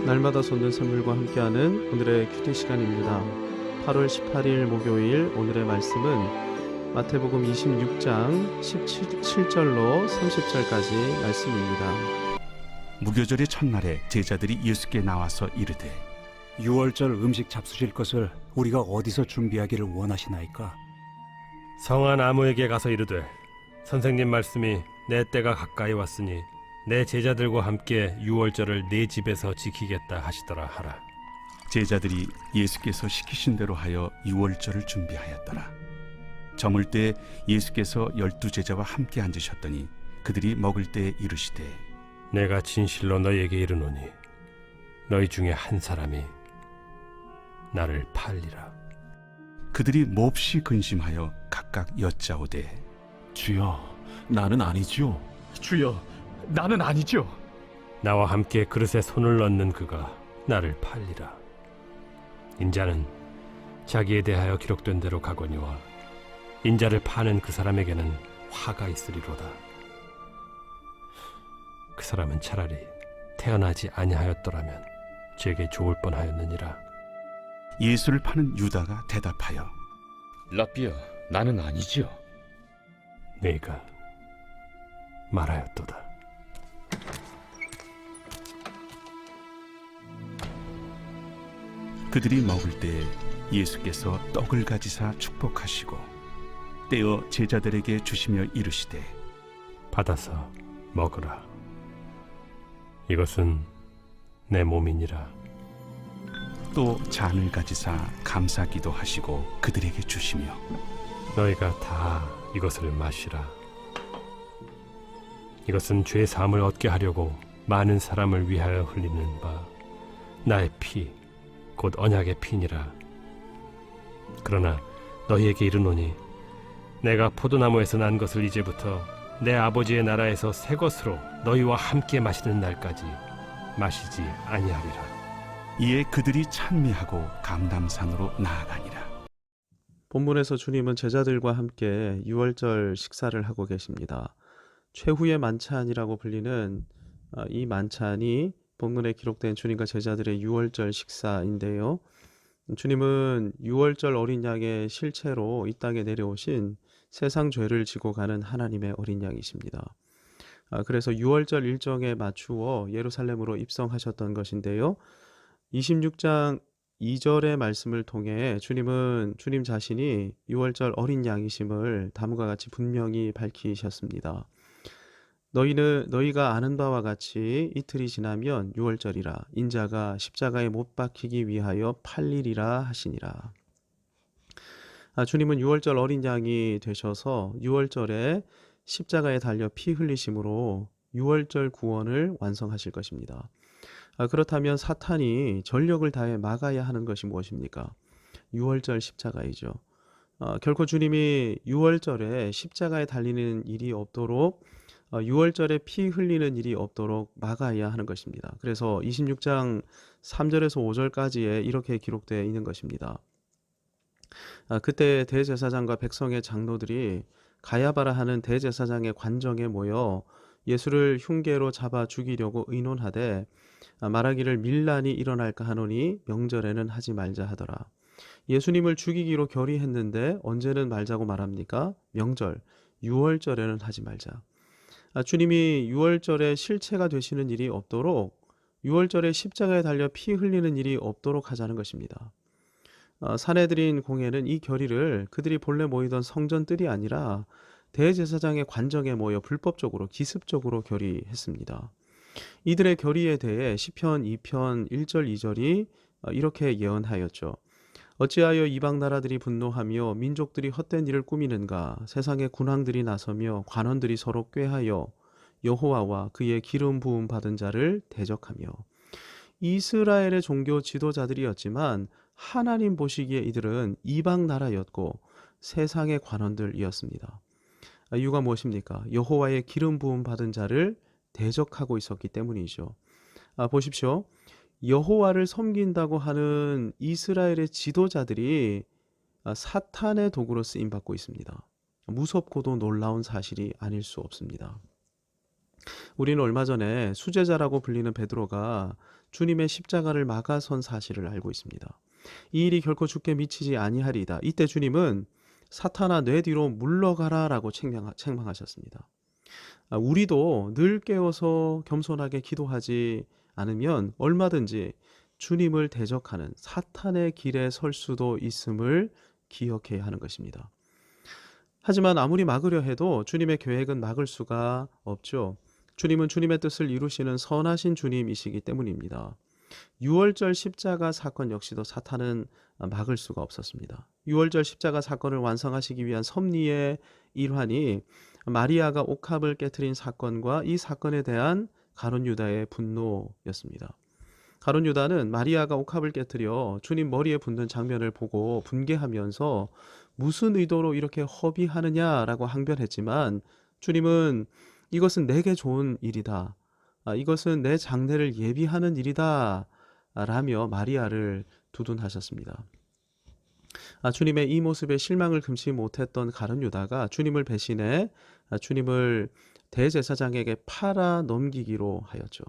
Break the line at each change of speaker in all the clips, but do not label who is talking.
날마다 솟는 샘물과 함께하는 오늘의 큐티 시간입니다. 8월 18일 목요일 오늘의 말씀은 마태복음 26장 17절로 30절까지 말씀입니다.
무교절의 첫날에 제자들이 예수께 나와서 이르되
유월절 음식 잡수실 것을 우리가 어디서 준비하기를 원하시나이까?
성한 아무에게 가서 이르되 선생님 말씀이 내 때가 가까이 왔으니 내 제자들과 함께 유월절을 내 집에서 지키겠다 하시더라 하라.
제자들이 예수께서 시키신 대로 하여 유월절을 준비하였더라. 저물 때 예수께서 12 제자와 함께 앉으셨더니 그들이 먹을 때 이르시되
내가 진실로 너희에게 이르노니 너희 중에 한 사람이 나를 팔리라.
그들이 몹시 근심하여 각각 여짜오되
주여, 나는 아니지요.
주여, 나는 아니죠.
나와 함께 그릇에 손을 넣는 그가 나를 팔리라. 인자는 자기에 대하여 기록된 대로 가거니와 인자를 파는 그 사람에게는 화가 있으리로다. 그 사람은 차라리 태어나지 아니하였더라면 제게 좋을 뻔하였느니라.
예수를 파는 유다가 대답하여
라삐야, 나는 아니지요.
네가 말하였도다.
그들이 먹을 때 예수께서 떡을 가지사 축복하시고 떼어 제자들에게 주시며 이르시되
받아서 먹으라. 이것은 내 몸이니라.
또 잔을 가지사 감사기도 하시고 그들에게 주시며
너희가 다 이것을 마시라. 이것은 죄 사함을 얻게 하려고 많은 사람을 위하여 흘리는 바 나의 피 곧 언약의 피니라. 그러나 너희에게 이르노니 내가 포도나무에서 난 것을 이제부터 내 아버지의 나라에서 새 것으로 너희와 함께 마시는 날까지 마시지 아니하리라.
이에 그들이 찬미하고 감람산으로 나아가니라.
본문에서 주님은 제자들과 함께 유월절 식사를 하고 계십니다. 최후의 만찬이라고 불리는 이 만찬이 본문에 기록된 주님과 제자들의 유월절 식사인데요. 주님은 유월절 어린 양의 실체로 이 땅에 내려오신 세상 죄를 지고 가는 하나님의 어린 양이십니다. 그래서 유월절 일정에 맞추어 예루살렘으로 입성하셨던 것인데요. 26장 2절의 말씀을 통해 주님은 주님 자신이 유월절 어린 양이심을 다음과 같이 분명히 밝히셨습니다. 너희가 아는 바와 같이 이틀이 지나면 유월절이라 인자가 십자가에 못 박히기 위하여 팔리리라 하시니라. 주님은 유월절 어린 양이 되셔서 유월절에 십자가에 달려 피 흘리심으로 유월절 구원을 완성하실 것입니다. 그렇다면 사탄이 전력을 다해 막아야 하는 것이 무엇입니까? 유월절 십자가이죠. 결코 주님이 유월절에 십자가에 달리는 일이 없도록 유월절에 피 흘리는 일이 없도록 막아야 하는 것입니다. 그래서 26장 3절에서 5절까지에 이렇게 기록되어 있는 것입니다. 그때 대제사장과 백성의 장로들이 가야바라 하는 대제사장의 관정에 모여 예수를 흉계로 잡아 죽이려고 의논하되 말하기를 밀란이 일어날까 하노니 명절에는 하지 말자 하더라. 예수님을 죽이기로 결의했는데 언제는 말자고 말합니까? 명절, 유월절에는 하지 말자. 주님이 유월절에 실체가 되시는 일이 없도록 유월절에 십자가에 달려 피 흘리는 일이 없도록 하자는 것입니다. 사내들인 공회는 이 결의를 그들이 본래 모이던 성전뜰이 아니라 대제사장의 관정에 모여 불법적으로 기습적으로 결의했습니다. 이들의 결의에 대해 시편 2편 1절 2절이 이렇게 예언하였죠. 어찌하여 이방 나라들이 분노하며 민족들이 헛된 일을 꾸미는가? 세상의 군왕들이 나서며 관원들이 서로 꾀하여 여호와와 그의 기름 부음 받은 자를 대적하며. 이스라엘의 종교 지도자들이었지만 하나님 보시기에 이들은 이방 나라였고 세상의 관원들이었습니다. 이유가 무엇입니까? 여호와의 기름 부음 받은 자를 대적하고 있었기 때문이죠. 보십시오. 여호와를 섬긴다고 하는 이스라엘의 지도자들이 사탄의 도구로 쓰임받고 있습니다. 무섭고도 놀라운 사실이 아닐 수 없습니다. 우리는 얼마 전에 수제자라고 불리는 베드로가 주님의 십자가를 막아선 사실을 알고 있습니다. 이 일이 결코 주께 미치지 아니하리이다. 이때 주님은 사탄아 내 뒤로 물러가라라고 책망하셨습니다. 우리도 늘 깨어서 겸손하게 기도하지 않으면 얼마든지 주님을 대적하는 사탄의 길에 설 수도 있음을 기억해야 하는 것입니다. 하지만 아무리 막으려 해도 주님의 계획은 막을 수가 없죠. 주님은 주님의 뜻을 이루시는 선하신 주님이시기 때문입니다. 유월절 십자가 사건 역시도 사탄은 막을 수가 없었습니다. 유월절 십자가 사건을 완성하시기 위한 섭리의 일환이 마리아가 옥합을 깨트린 사건과 이 사건에 대한 가룟 유다의 분노였습니다. 가룟 유다는 마리아가 옥합을 깨트려 주님 머리에 붙는 장면을 보고 분개하면서 무슨 의도로 이렇게 허비하느냐라고 항변했지만 주님은 이것은 내게 좋은 일이다. 이것은 내 장례를 예비하는 일이다. 라며 마리아를 두둔하셨습니다. 주님의 이 모습에 실망을 금치 못했던 가룟 유다가 주님을 배신해 주님을 대제사장에게 팔아 넘기기로 하였죠.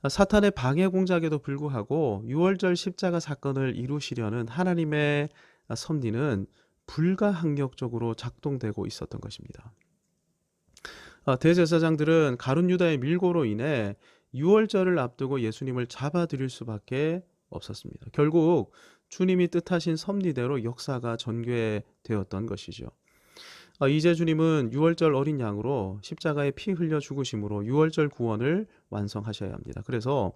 사탄의 방해 공작에도 불구하고 유월절 십자가 사건을 이루시려는 하나님의 섭리는 불가항력적으로 작동되고 있었던 것입니다. 대제사장들은 가룟 유다의 밀고로 인해 유월절을 앞두고 예수님을 잡아들일 수밖에 없었습니다. 결국 주님이 뜻하신 섭리대로 역사가 전개되었던 것이죠. 이제 주님은 유월절 어린 양으로 십자가에 피 흘려 죽으심으로 유월절 구원을 완성하셔야 합니다. 그래서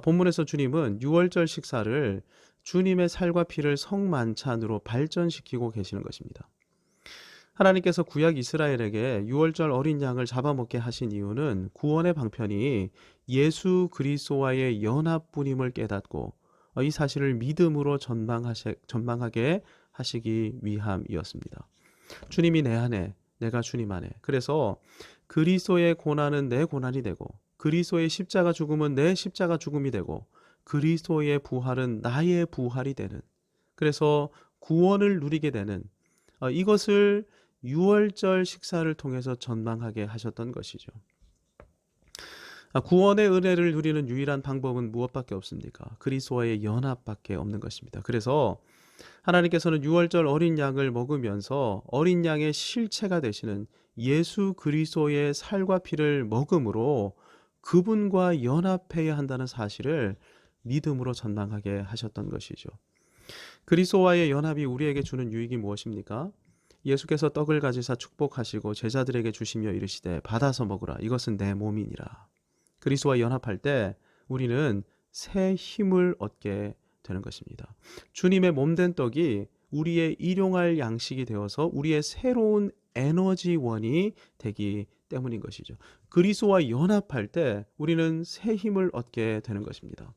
본문에서 주님은 유월절 식사를 주님의 살과 피를 성만찬으로 발전시키고 계시는 것입니다. 하나님께서 구약 이스라엘에게 유월절 어린 양을 잡아먹게 하신 이유는 구원의 방편이 예수 그리스도와의 연합뿐임을 깨닫고 이 사실을 믿음으로 전망하게 하시기 위함이었습니다. 주님이 내 안에, 내가 주님 안에. 그래서 그리스도의 고난은 내 고난이 되고 그리스도의 십자가 죽음은 내 십자가 죽음이 되고 그리스도의 부활은 나의 부활이 되는, 그래서 구원을 누리게 되는 이것을 유월절 식사를 통해서 전망하게 하셨던 것이죠. 구원의 은혜를 누리는 유일한 방법은 무엇밖에 없습니까? 그리스도와의 연합밖에 없는 것입니다. 그래서 하나님께서는 유월절 어린 양을 먹으면서 어린 양의 실체가 되시는 예수 그리스도의 살과 피를 먹음으로 그분과 연합해야 한다는 사실을 믿음으로 전망하게 하셨던 것이죠. 그리스도와의 연합이 우리에게 주는 유익이 무엇입니까? 예수께서 떡을 가지사 축복하시고 제자들에게 주시며 이르시되 받아서 먹으라. 이것은 내 몸이니라. 그리스도와 연합할 때 우리는 새 힘을 얻게 되는 것입니다. 주님의 몸된 떡이 우리의 일용할 양식이 되어서 우리의 새로운 에너지원이 되기 때문인 것이죠. 그리스도와 연합할 때 우리는 새 힘을 얻게 되는 것입니다.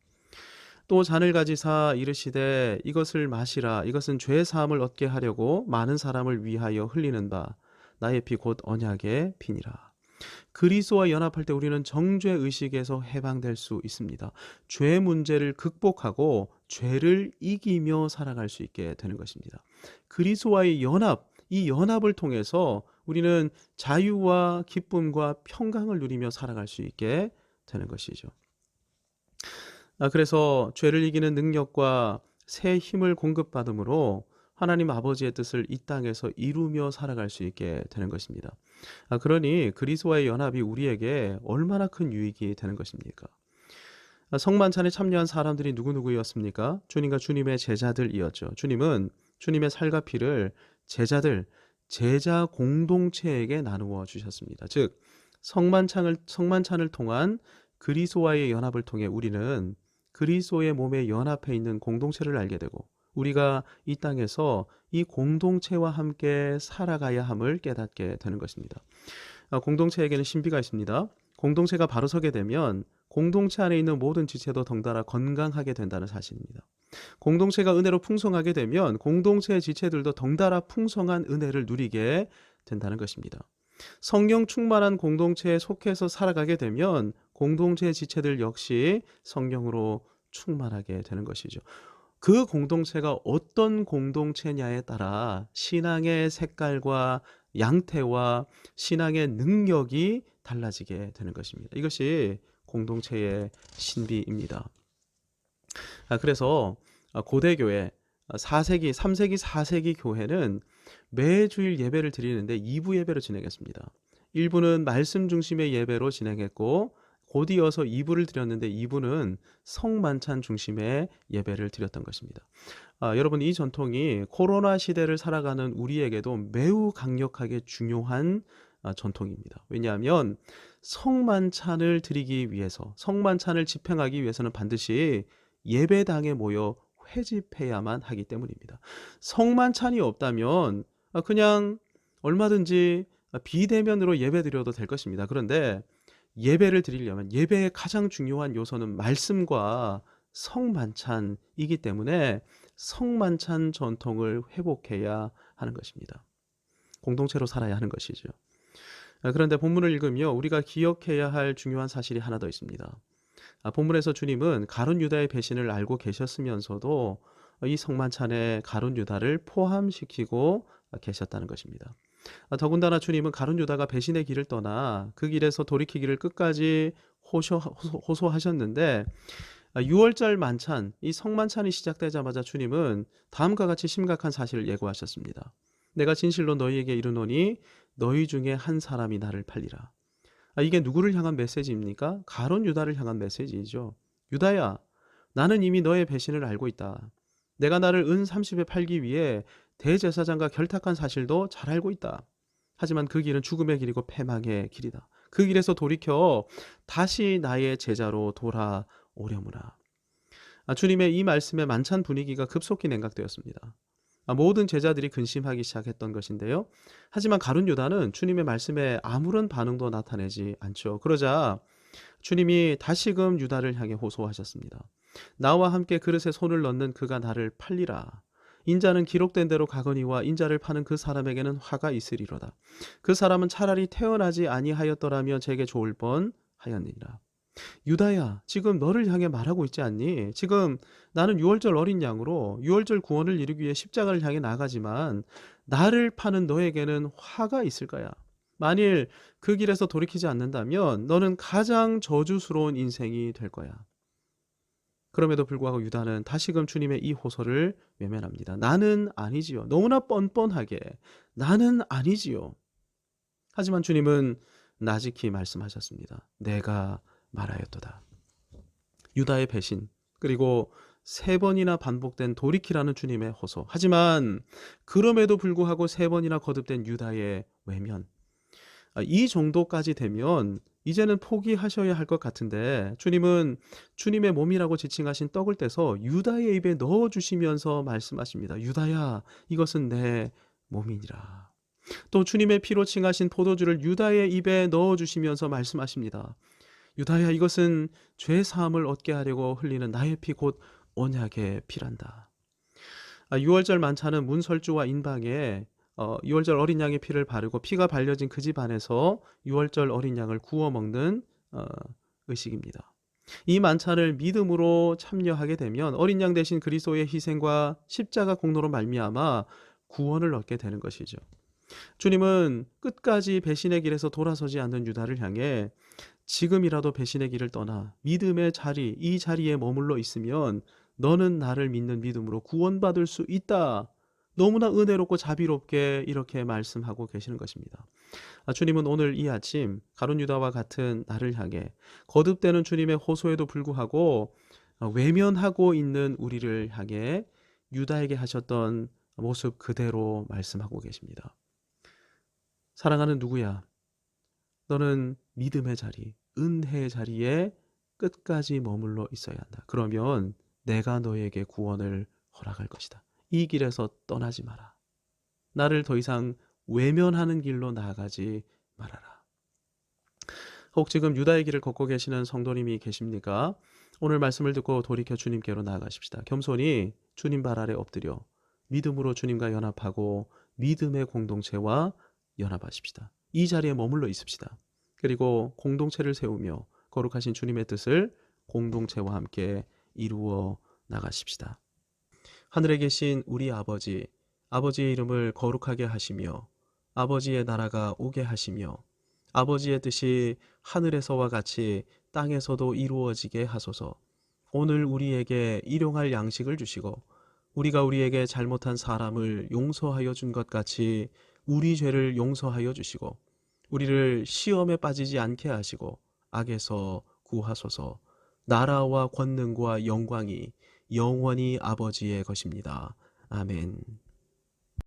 또 잔을 가지사 이르시되 이것을 마시라. 이것은 죄 사함을 얻게 하려고 많은 사람을 위하여 흘리는 바 나의 피 곧 언약의 피니라. 그리스도와 연합할 때 우리는 정죄 의식에서 해방될 수 있습니다. 죄 문제를 극복하고 죄를 이기며 살아갈 수 있게 되는 것입니다. 그리스도와의 연합, 이 연합을 통해서 우리는 자유와 기쁨과 평강을 누리며 살아갈 수 있게 되는 것이죠. 그래서 죄를 이기는 능력과 새 힘을 공급받음으로 하나님 아버지의 뜻을 이 땅에서 이루며 살아갈 수 있게 되는 것입니다. 그러니 그리스도와의 연합이 우리에게 얼마나 큰 유익이 되는 것입니까? 성만찬에 참여한 사람들이 누구누구였습니까? 주님과 주님의 제자들이었죠. 주님은 주님의 살과 피를 제자 공동체에게 나누어 주셨습니다. 즉 성만찬을 통한 그리스도와의 연합을 통해 우리는 그리스도의 몸에 연합해 있는 공동체를 알게 되고 우리가 이 땅에서 이 공동체와 함께 살아가야 함을 깨닫게 되는 것입니다. 공동체에게는 신비가 있습니다. 공동체가 바로 서게 되면 공동체 안에 있는 모든 지체도 덩달아 건강하게 된다는 사실입니다. 공동체가 은혜로 풍성하게 되면 공동체의 지체들도 덩달아 풍성한 은혜를 누리게 된다는 것입니다. 성령 충만한 공동체에 속해서 살아가게 되면 공동체의 지체들 역시 성령으로 충만하게 되는 것이죠. 그 공동체가 어떤 공동체냐에 따라 신앙의 색깔과 양태와 신앙의 능력이 달라지게 되는 것입니다. 이것이 공동체의 신비입니다. 그래서 고대교회 4세기, 3세기, 4세기 교회는 매주일 예배를 드리는데 2부 예배로 진행했습니다. 1부는 말씀 중심의 예배로 진행했고 곧 이어서 2부를 드렸는데 2부는 성만찬 중심의 예배를 드렸던 것입니다. 여러분, 이 전통이 코로나 시대를 살아가는 우리에게도 매우 강력하게 중요한 전통입니다. 왜냐하면 성만찬을 드리기 위해서, 성만찬을 집행하기 위해서는 반드시 예배당에 모여 회집해야만 하기 때문입니다. 성만찬이 없다면 그냥 얼마든지 비대면으로 예배 드려도 될 것입니다. 그런데 예배를 드리려면 예배의 가장 중요한 요소는 말씀과 성만찬이기 때문에 성만찬 전통을 회복해야 하는 것입니다. 공동체로 살아야 하는 것이죠. 그런데 본문을 읽으며 우리가 기억해야 할 중요한 사실이 하나 더 있습니다. 본문에서 주님은 가룟 유다의 배신을 알고 계셨으면서도 이 성만찬에 가룟 유다를 포함시키고 계셨다는 것입니다. 더군다나 주님은 가룟 유다가 배신의 길을 떠나 그 길에서 돌이키기를 끝까지 호소하셨는데 6월절 만찬, 이 성만찬이 시작되자마자 주님은 다음과 같이 심각한 사실을 예고하셨습니다. 내가 진실로 너희에게 이르노니 너희 중에 한 사람이 나를 팔리라. 이게 누구를 향한 메시지입니까? 가룟 유다를 향한 메시지이죠. 유다야, 나는 이미 너의 배신을 알고 있다. 내가 나를 은 30에 팔기 위해 대제사장과 결탁한 사실도 잘 알고 있다. 하지만 그 길은 죽음의 길이고 패망의 길이다. 그 길에서 돌이켜 다시 나의 제자로 돌아오려무나. 주님의 이 말씀에 만찬 분위기가 급속히 냉각되었습니다. 모든 제자들이 근심하기 시작했던 것인데요. 하지만 가룟 유다는 주님의 말씀에 아무런 반응도 나타내지 않죠. 그러자 주님이 다시금 유다를 향해 호소하셨습니다. 나와 함께 그릇에 손을 넣는 그가 나를 팔리라. 인자는 기록된 대로 가거니와 인자를 파는 그 사람에게는 화가 있으리로다. 그 사람은 차라리 태어나지 아니하였더라면 제게 좋을 뻔하였느니라. 유다야, 지금 너를 향해 말하고 있지 않니? 지금 나는 6월절 어린 양으로 6월절 구원을 이루기 위해 십자가를 향해 나가지만 나를 파는 너에게는 화가 있을 거야. 만일 그 길에서 돌이키지 않는다면 너는 가장 저주스러운 인생이 될 거야. 그럼에도 불구하고 유다는 다시금 주님의 이 호소를 외면합니다. 나는 아니지요. 너무나 뻔뻔하게 나는 아니지요. 하지만 주님은 나직히 말씀하셨습니다. 내가 말하였도다. 유다의 배신, 그리고 3번이나 반복된 돌이키라는 주님의 호소. 하지만 그럼에도 불구하고 3번이나 거듭된 유다의 외면. 이 정도까지 되면 이제는 포기하셔야 할 것 같은데 주님은 주님의 몸이라고 지칭하신 떡을 떼서 유다의 입에 넣어주시면서 말씀하십니다. 유다야, 이것은 내 몸이니라. 또 주님의 피로 칭하신 포도주를 유다의 입에 넣어주시면서 말씀하십니다. 유다야, 이것은 죄 사함을 얻게 하려고 흘리는 나의 피 곧 언약의 피란다. 6월절 만찬은 문설주와 인방에 6월절 어린 양의 피를 바르고 피가 발려진 그 집 안에서 6월절 어린 양을 구워 먹는 의식입니다. 이 만찬을 믿음으로 참여하게 되면 어린 양 대신 그리스도의 희생과 십자가 공로로 말미암아 구원을 얻게 되는 것이죠. 주님은 끝까지 배신의 길에서 돌아서지 않는 유다를 향해 지금이라도 배신의 길을 떠나 믿음의 자리, 이 자리에 머물러 있으면 너는 나를 믿는 믿음으로 구원받을 수 있다. 너무나 은혜롭고 자비롭게 이렇게 말씀하고 계시는 것입니다. 주님은 오늘 이 아침 가룟 유다와 같은 나를 향해 거듭되는 주님의 호소에도 불구하고 외면하고 있는 우리를 향해 유다에게 하셨던 모습 그대로 말씀하고 계십니다. 사랑하는 누구야? 너는 믿음의 자리, 은혜의 자리에 끝까지 머물러 있어야 한다. 그러면 내가 너에게 구원을 허락할 것이다. 이 길에서 떠나지 마라. 나를 더 이상 외면하는 길로 나아가지 말아라. 혹 지금 유다의 길을 걷고 계시는 성도님이 계십니까? 오늘 말씀을 듣고 돌이켜 주님께로 나아가십시다. 겸손히 주님 발 아래 엎드려 믿음으로 주님과 연합하고 믿음의 공동체와 연합하십시다. 이 자리에 머물러 있읍시다. 그리고 공동체를 세우며 거룩하신 주님의 뜻을 공동체와 함께 이루어 나가십시다. 하늘에 계신 우리 아버지, 아버지의 이름을 거룩하게 하시며 아버지의 나라가 오게 하시며 아버지의 뜻이 하늘에서와 같이 땅에서도 이루어지게 하소서. 오늘 우리에게 일용할 양식을 주시고 우리가 우리에게 잘못한 사람을 용서하여 준 것 같이 우리 죄를 용서하여 주시고 우리를 시험에 빠지지 않게 하시고 악에서 구하소서. 나라와 권능과 영광이 영원히 아버지의 것입니다. 아멘.